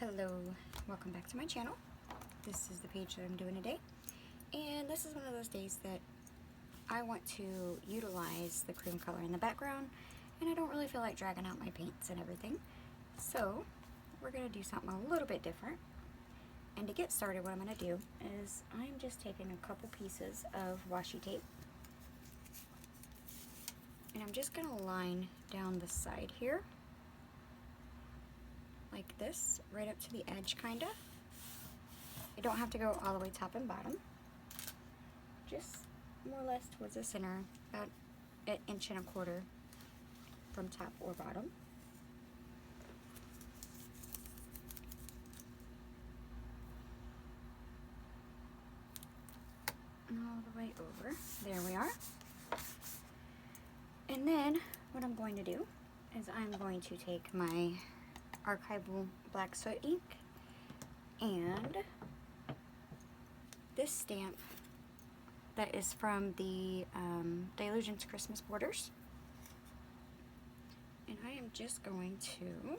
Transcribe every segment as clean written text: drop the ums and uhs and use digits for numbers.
Hello, welcome back to my channel. This is the page that I'm doing today, and this is one of those days that I want to utilize the cream color in the background, and I don't really feel like dragging out my paints and everything, so we're going to do something a little bit different. And to get started, what I'm going to do is I'm just taking a couple pieces of washi tape, and I'm just going to line down the side here like this, right up to the edge, kind of. You don't have to go all the way top and bottom, just more or less towards the center, about an 1.25 inches from top or bottom. All the way over. There we are. And then what I'm going to do is I'm going to take my Archival black soot ink and this stamp that is from the Dylusions Christmas borders, and I am just going to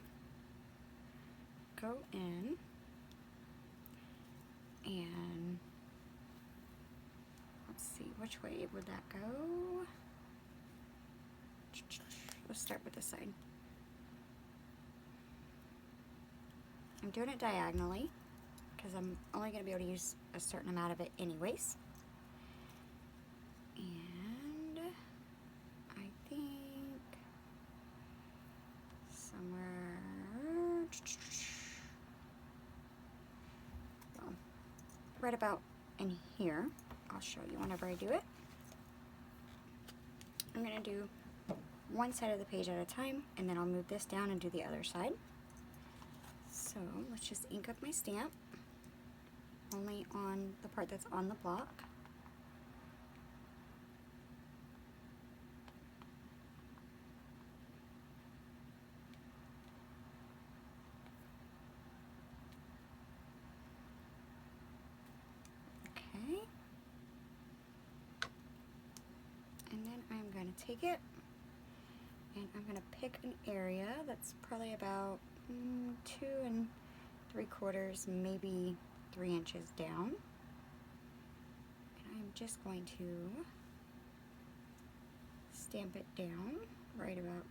go in and let's see, which way would that go? Let's start with this side. I'm doing it diagonally because I'm only going to be able to use a certain amount of it anyways. And I think somewhere, well, right about in here. I'll show you whenever I do it. I'm going to do one side of the page at a time, and then I'll move this down and do the other side. So let's just ink up my stamp, only on the part that's on the block. Okay. And then I'm going to take it and I'm going to pick an area that's probably about 2 3/4, maybe 3 inches down. And I'm just going to stamp it down right about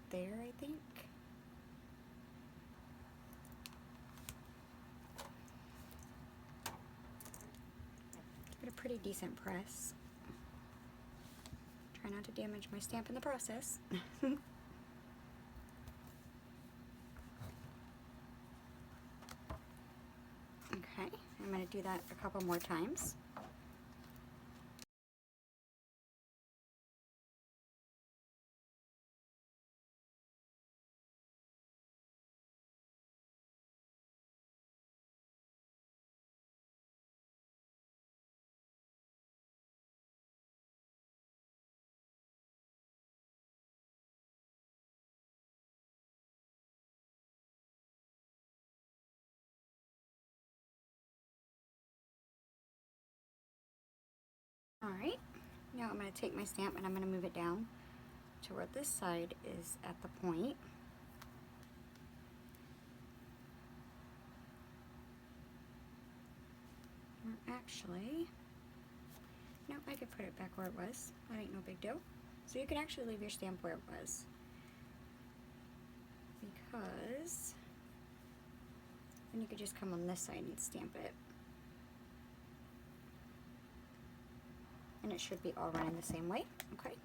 there, I think. Give it a pretty decent press. Try not to damage my stamp in the process. Okay, I'm going to do that a couple more times. Alright, now I'm going to take my stamp and I'm going to move it down to where this side is at the point. Or actually, no, I could put it back where it was. That ain't no big deal. So you can actually leave your stamp where it was, because then you could just come on this side and stamp it. And it should be all running the same way, okay?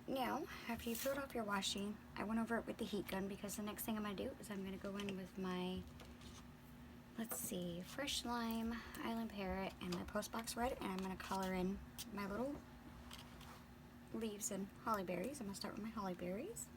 Now, after you filled off your washi, I went over it with the heat gun because the next thing I'm going to do is I'm going to go in with my, let's see, Fresh Lime, Island Parrot, and my Postbox Red, and I'm going to color in my little leaves and holly berries. I'm going to start with my holly berries.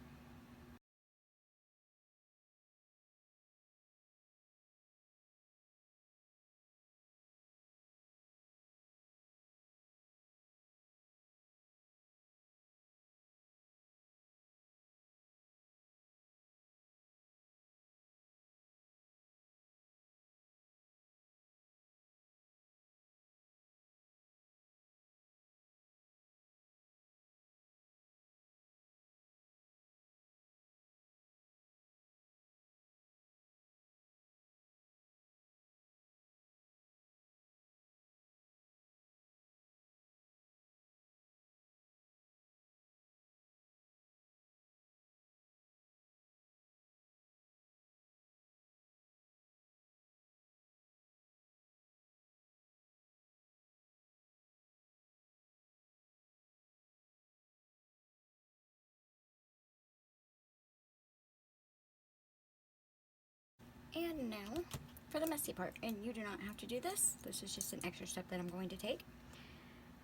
And now for the messy part, and you do not have to do this. This is just an extra step that I'm going to take.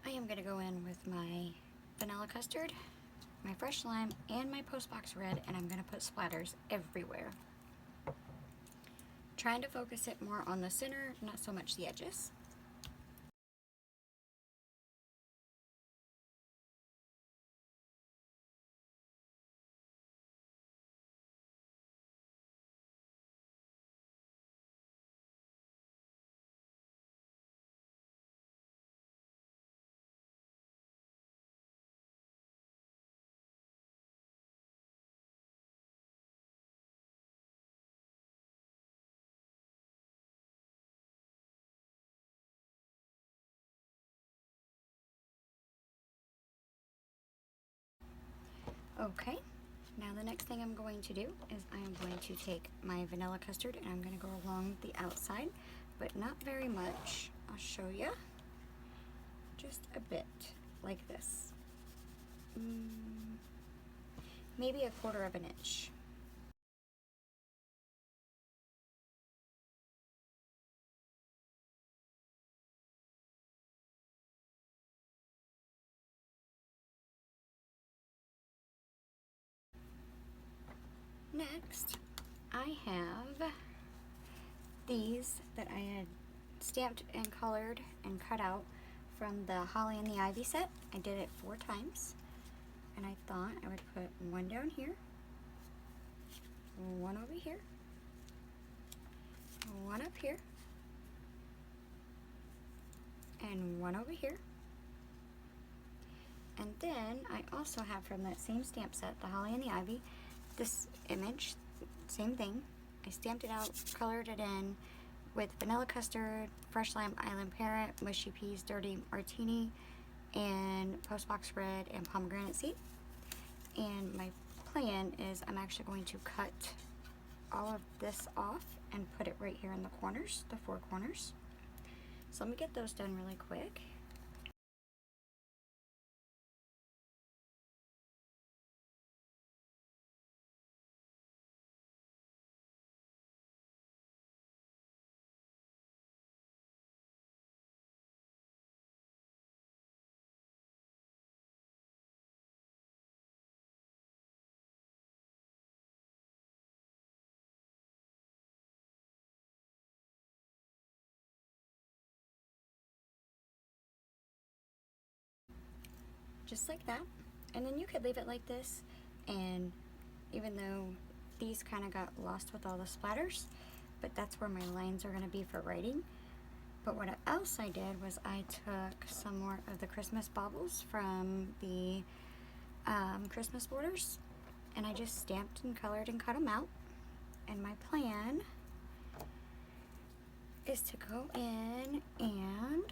I am going to go in with my vanilla custard, my fresh lime, and my Postbox Red, and I'm going to put splatters everywhere. Trying to focus it more on the center, not so much the edges. Okay, now the next thing I'm going to do is I am going to take my vanilla custard and I'm going to go along the outside, but not very much. I'll show you. Just a bit, like this. Maybe 1/4 of an inch. Next, I have these that I had stamped and colored and cut out from the Holly and the Ivy set. I did it 4 times, and I thought I would put one down here, one over here, one up here, and one over here. And then I also have from that same stamp set, the Holly and the Ivy, this image, same thing. I stamped it out, colored it in with vanilla custard, fresh lime island parrot, mushy peas, dirty martini, and postbox red and pomegranate seed. And my plan is I'm actually going to cut all of this off and put it right here in the corners, the 4 corners. So let me get those done really quick. Just like that. And then you could leave it like this, and even though these kind of got lost with all the splatters, but that's where my lines are going to be for writing. But what else I did was I took some more of the Christmas baubles from the Christmas borders, and I just stamped and colored and cut them out. And my plan is to go in and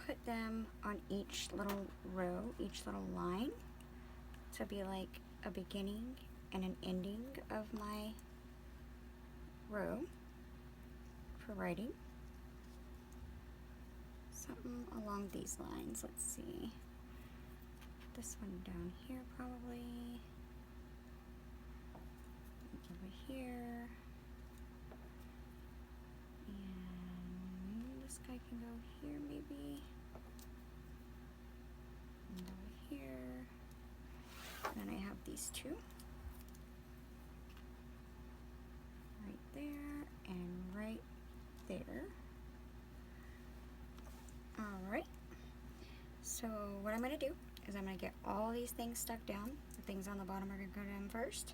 put them on each little row, each little line, to be like a beginning and an ending of my row for writing. Something along these lines. Let's see. This one down here probably. Over here. And this guy can go here maybe. And over here. And then I have these 2. Right there and right there. Alright. So what I'm going to do is I'm going to get all these things stuck down. The things on the bottom are going to go down first,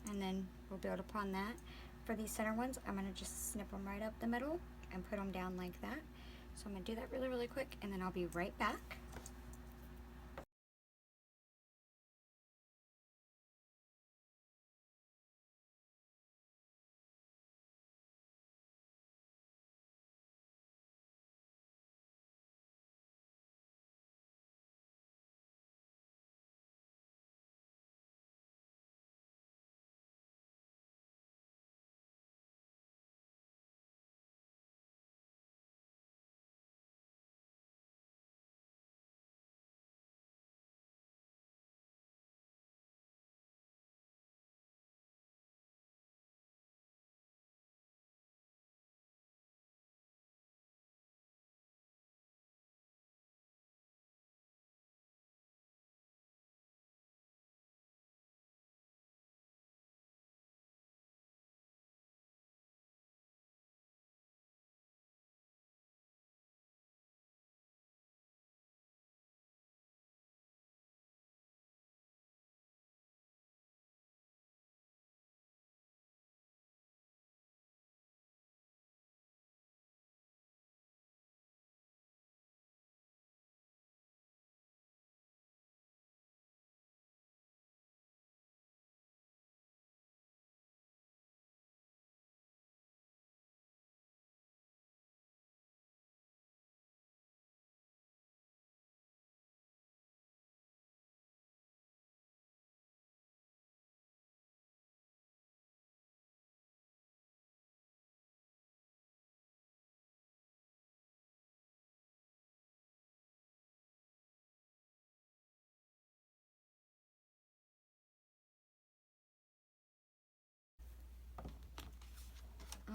and then we'll build upon that. For these center ones, I'm going to just snip them right up the middle and put them down like that. So I'm going to do that really, really quick, and then I'll be right back.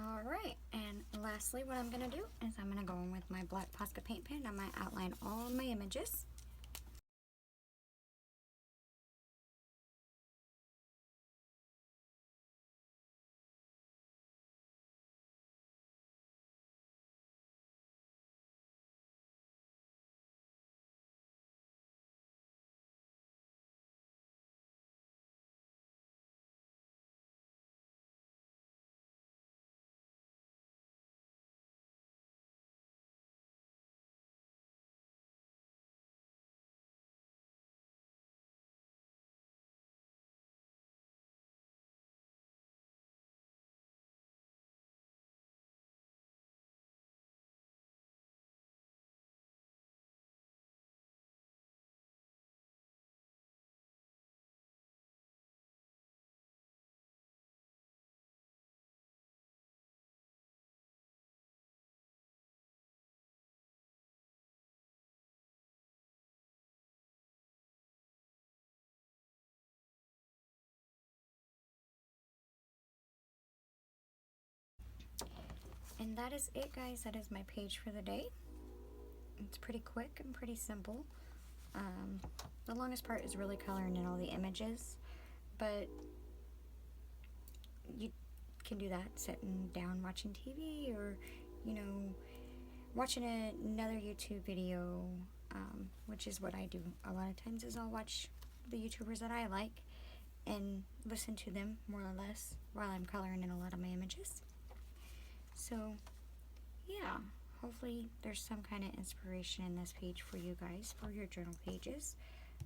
Alright, and lastly what I'm going to do is I'm going to go in with my black Posca paint pen. I'm going to outline all my images. And that is it, guys. That is my page for the day. It's pretty quick and pretty simple. The longest part is really coloring in all the images, but you can do that sitting down watching TV, or, you know, watching another YouTube video, which is what I do a lot of times. Is I'll watch the YouTubers that I like and listen to them more or less while I'm coloring in a lot of my images. So yeah, hopefully there's some kind of inspiration in this page for you guys for your journal pages.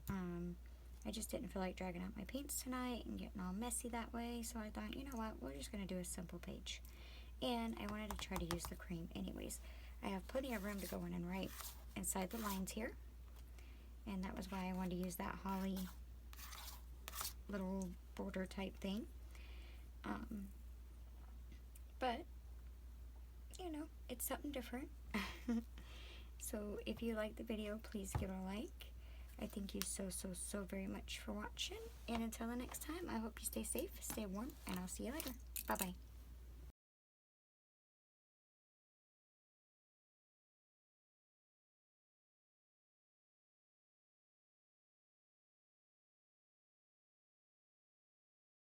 I just didn't feel like dragging out my paints tonight and getting all messy that way, so I thought, you know what, we're just going to do a simple page. And I wanted to try to use the cream anyways. I have plenty of room to go in and write inside the lines here, and that was why I wanted to use that holly little border type thing. But you know, it's something different. So if you like the video, please give it a like. I thank you so very much for watching, and until the next time, I hope you stay safe, stay warm, and I'll see you later. Bye bye.